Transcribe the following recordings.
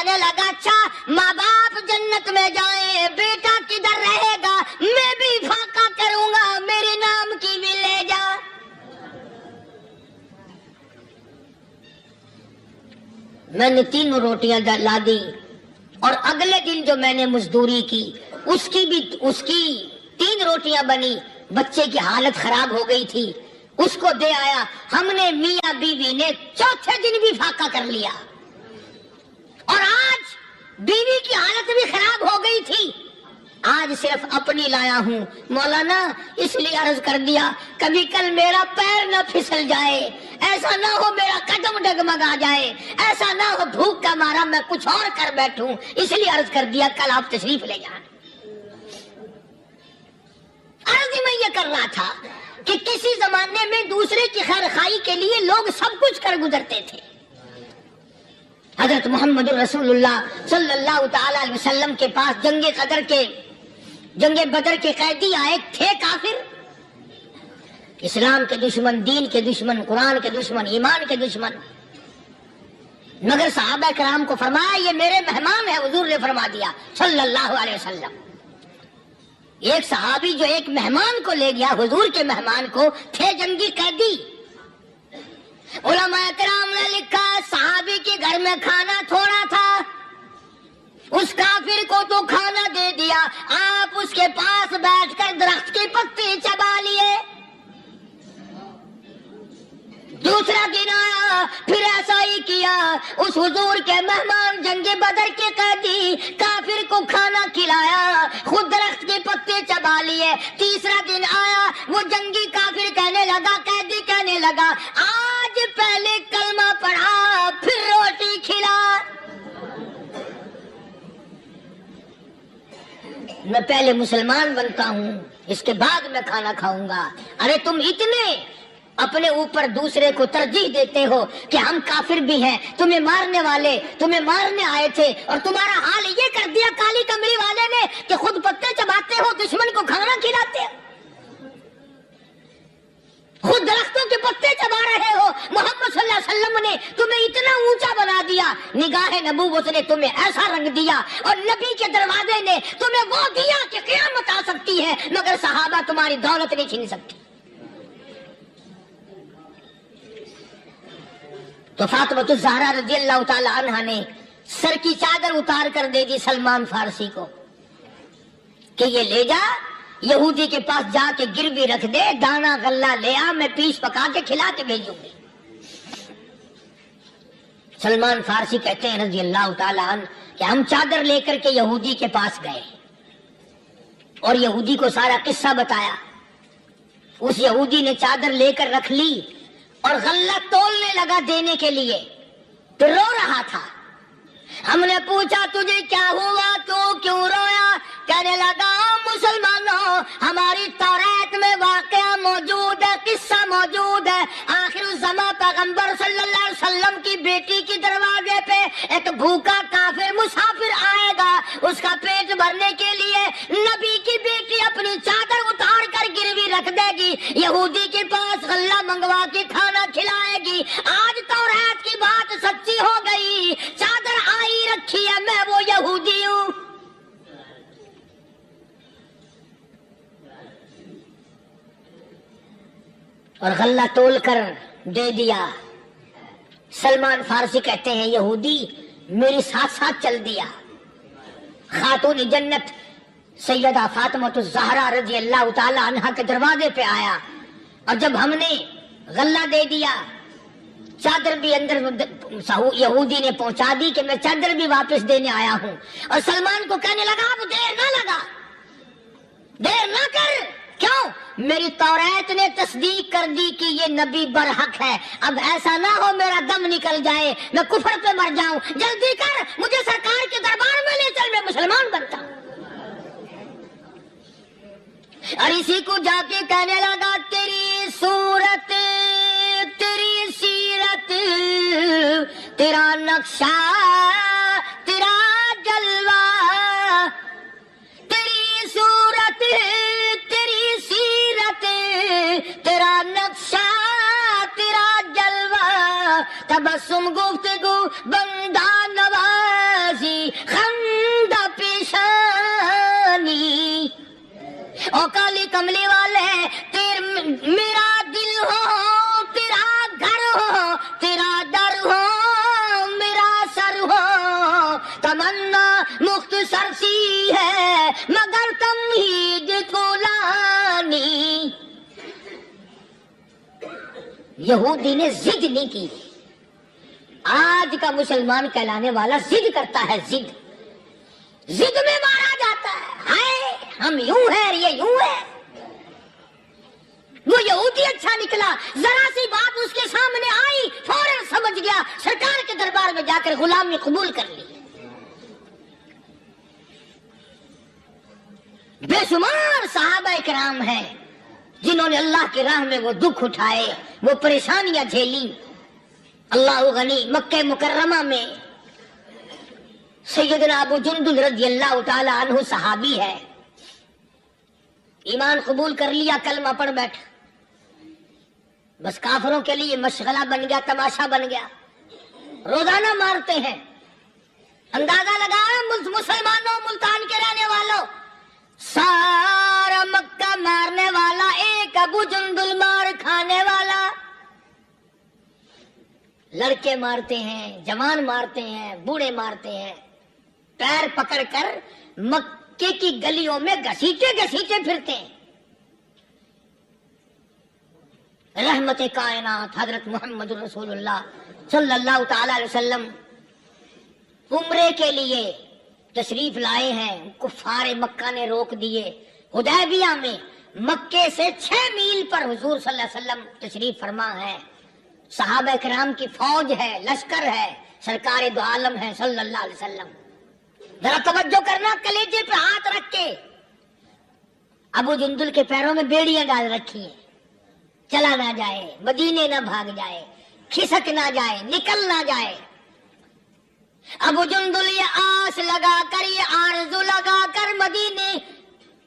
کہنے لگا اچھا ماں باپ جنت میں جائیں بیٹا کدھر رہے گا؟ میں بھی فاقہ کروں گا، میرے نام کی بھی لے جا۔ میں نے 3 روٹیاں لا دی اور اگلے دن جو میں نے مزدوری کی اس کی 3 روٹیاں بنی، بچے کی حالت خراب ہو گئی تھی، اس کو دے آیا۔ ہم نے میاں بیوی نے چوتھے دن بھی فاقہ کر لیا، اور آج بیوی کی حالت بھی خراب ہو گئی تھی، آج صرف اپنی لایا ہوں۔ مولانا اس لیے عرض کر دیا کبھی کل میرا پیر نہ پھسل جائے، ایسا نہ ہو میرا قدم ڈگمگا جائے، ایسا نہ ہو بھوک کا مارا میں کچھ اور کر بیٹھوں، اس لیے عرض کر دیا کل آپ تشریف لے جائیں۔ عرض میں یہ کر رہا تھا کہ کسی زمانے میں دوسرے کی خیر خواہی کے لیے لوگ سب کچھ کر گزرتے تھے۔ حضرت محمد رسول اللہ صلی اللہ تعالی علیہ وسلم کے پاس جنگ بدر کے قیدی آئے تھے، کافر، اسلام کے دشمن، دین کے دشمن، قرآن کے دشمن، ایمان کے دشمن، مگر صحابہ کرام کو فرمایا یہ میرے مہمان ہیں، حضور نے فرما دیا صلی اللہ علیہ وسلم۔ ایک صحابی جو ایک مہمان کو لے گیا، حضور کے مہمان کو، تھے جنگی قیدی۔ علماء کرام نے لکھا صحابی کے گھر میں کھانا تھوڑا تھا، اس کافر کو تو کھانا دے دیا، آپ اس کے پاس بیٹھ کر درخت کے پتے چبا لیے۔ دوسرا دن آیا پھر ایسا ہی کیا، اس حضور کے مہمان جنگ بدر کے قیدی کافر کو کھانا کھلایا، خود درخت کے پتے چبا لیے۔ تیسرا دن آیا، وہ جنگی کافر کہنے لگا، قیدی کہنے لگا آج پہلے کلمہ پڑھا پھر روٹی کھلا، میں پہلے مسلمان بنتا ہوں اس کے بعد میں کھانا کھاؤں گا۔ ارے تم اتنے اپنے اوپر دوسرے کو ترجیح دیتے ہو کہ ہم کافر بھی ہیں، تمہیں مارنے والے تمہیں مارنے آئے تھے، اور تمہارا حال یہ کر دیا کالی کمری والے نے کہ خود پتے چباتے ہو، دشمن کو کھانا کھلاتے ہو، خود درختوں کے پتے چبا رہے ہو۔ محمد صلی اللہ علیہ وسلم نے تمہیں اتنا اونچا بنا دیا، نگاہ نبوت نے تمہیں ایسا رنگ دیا، اور نبی کے دروازے نے تمہیں وہ دیا کہ قیامت آ سکتی ہے مگر صحابہ تمہاری دولت نہیں چھین سکتی۔ تو فاطمہ الزہرا رضی اللہ تعالی عنہا نے سر کی چادر اتار کر دے دی سلمان فارسی کو کہ یہ لے جا، یہودی کے پاس جا کے گروی رکھ دے، دانا غلہ لے آ، میں پیس پکا کے کھلا کے بھیجوں گی۔ سلمان فارسی کہتے ہیں رضی اللہ تعالی عنہ کہ ہم چادر لے کر کے یہودی کے پاس گئے اور یہودی کو سارا قصہ بتایا۔ اس یہودی نے چادر لے کر رکھ لی اور غلہ تولنے لگا دینے کے لیے، تو رو رہا تھا۔ ہم نے پوچھا تجھے کیا ہوا، تو کیوں رویا؟ کہنے لگا مسلمانوں ہماری توریت میں واقعہ موجود ہے، قصہ موجود ہے، آخر الزمان پیغمبر صلی اللہ علیہ وسلم کی بیٹی کی دروازے پہ ایک بھوکا کافر مسافر آئے گا، اس کا پیٹ بھرنے کے لیے نبی کی بیٹی اپنی چادر اتار کر گروی رکھ دے گی، یہودی کے پاس غلہ منگوا کے کھانا کھلائے گی۔ آج توریت کی بات سچی ہو گئی، چادر آئی رکھی ہے، میں وہ یہودی ہوں۔ اور غلہ تول کر دے دیا۔ سلمان فارسی کہتے ہیں یہودی میرے ساتھ ساتھ چل دیا۔ خاتون جنت سیدہ فاطمہ الزہرا رضی اللہ تعالی عنہا کے دروازے پہ آیا، اور جب ہم نے غلہ دے دیا، چادر بھی اندر یہودی نے پہنچا دی کہ میں چادر بھی واپس دینے آیا ہوں، اور سلمان کو کہنے لگا اب دیر نہ لگا، دیر نہ کر، کیوں؟ میری توریت نے تصدیق کر دی کہ یہ نبی برحق ہے، اب ایسا نہ ہو میرا دم نکل جائے، میں کفر پہ مر جاؤں، جلدی کر، مجھے سرکار کے دربار میں لے چل، میں مسلمان بنتا ہوں۔ اور اسی کو جا کے کہنے لگا تیری صورت، تیری سیرت، تیرا نقشہ، تیرا جلوہ، تیری صورت، تیری سیرت، تیرا نقشہ، تیرا جلوہ، تبسم گفتگو بندہ نواز کملی والے میرا دل ہو تیرا گھر ہو تیرا در ہو میرا سر ہو تمنا مختصر سی ہے مگر تمہید طولانی. یہودی نے ضد نہیں کی. آج کا مسلمان کہلانے والا ضد کرتا ہے. ضد میں مارا جاتا ہے ہم یوں ہیں یہ یوں ہے. وہ یہودی اچھا نکلا, ذرا سی بات اس کے سامنے آئی فوراً سمجھ گیا, سرکار کے دربار میں جا کر غلامی قبول کر لی. بے شمار صحابہ کرام ہیں جنہوں نے اللہ کی راہ میں وہ دکھ اٹھائے, وہ پریشانیاں جھیلی. اللہ غنی مکہ مکرمہ میں سیدنا ابو جندل رضی اللہ تعالی عنہ صحابی ہے, ایمان قبول کر لیا, کلمہ پڑھ بیٹھا, بس کافروں کے لیے مشغلہ بن گیا, تماشا بن گیا. روزانہ مارتے ہیں. اندازہ لگاؤ مسلمانوں, ملتان کے رہنے والوں, سارا مکہ مارنے والا ایک ابو جندل مار کھانے والا. لڑکے مارتے ہیں, جوان مارتے ہیں, بوڑھے مارتے ہیں, پیر پکڑ کر مکے کی گلیوں میں گھسیٹے گھسیٹے پھرتے ہیں. رحمت کائنات حضرت محمد رسول اللہ صلی اللہ تعالی علیہ وسلم عمرے کے لیے تشریف لائے ہیں. کفار مکہ نے روک دیے. حدیبیہ میں مکے سے 6 میل پر حضور صلی اللہ علیہ وسلم تشریف فرما ہے. صحابہ کرام کی فوج ہے, لشکر ہے, سرکار دو عالم ہے صلی اللہ علیہ وسلم. ذرا توجہ کرنا, کلیجے پہ ہاتھ رکھ کے. ابو جندل کے پیروں میں بیڑیاں ڈال رکھی ہیں, چلا نہ جائے, مدینے نہ بھاگ جائے, کھسک نہ جائے, نکل نہ جائے. ابو جندل یہ آس لگا کر, یہ آرزو لگا کر مدینے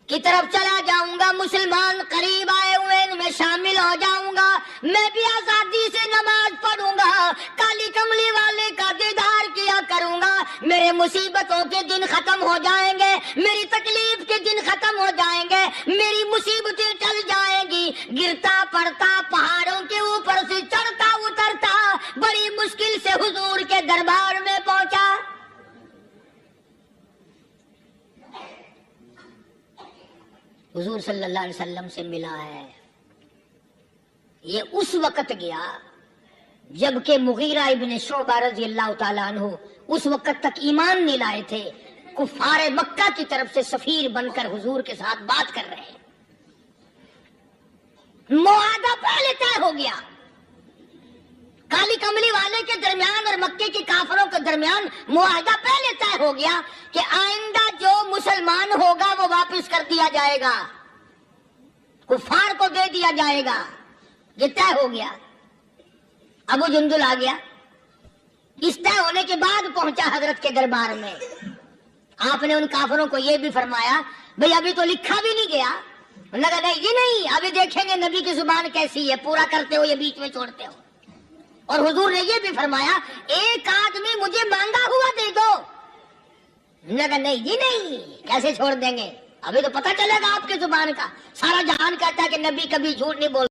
کی طرف چلا جاؤں گا, مسلمان قریب آئے ہوئے ان میں شامل ہو جاؤں گا, میں بھی آزادی سے نماز پڑھوں گا, کالی کملی والے کا دیدار کیا کروں گا, میرے مصیبتوں کے دن ختم ہو جائیں گے, میری تکلیف کے دن ختم ہو جائیں گے, میری مصیبتیں ٹل جائیں گی. گرتا پڑتا پہاڑوں کے اوپر سے چڑھتا اترتا بڑی مشکل سے حضور کے دربار میں پہنچا. حضور صلی اللہ علیہ وسلم سے ملا ہے. یہ اس وقت گیا جبکہ مغیرہ ابن شعبہ رضی اللہ تعالیٰ عنہ اس وقت تک ایمان نہیں لائے تھے. کفار مکہ کی طرف سے سفیر بن کر حضور کے ساتھ بات کر رہے ہیں. معاہدہ پہلے طے ہو گیا. کالی کملی والے کے درمیان اور مکے کے کافروں کے درمیان معاہدہ پہلے طے ہو گیا کہ آئندہ جو مسلمان ہوگا وہ واپس کر دیا جائے گا, کفار کو دے دیا جائے گا. یہ طے ہو گیا. ابو جندل آ گیا. اس طے ہونے کے بعد پہنچا حضرت کے دربار میں. آپ نے ان کافروں کو یہ بھی فرمایا, بھئی ابھی تو لکھا بھی نہیں گیا. انہوں نے کہا نہیں جی نہیں, ابھی دیکھیں گے نبی کی زبان کیسی ہے, پورا کرتے ہو یا بیچ میں چھوڑتے ہو. اور حضور نے یہ بھی فرمایا ایک آدمی مجھے مانگا ہوا دے دو. انہوں نے کہا نہیں جی نہیں, کیسے چھوڑ دیں گے, ابھی تو پتہ چلے گا آپ کی زبان کا. سارا جہان کہتا ہے کہ نبی کبھی جھوٹ نہیں بولتا.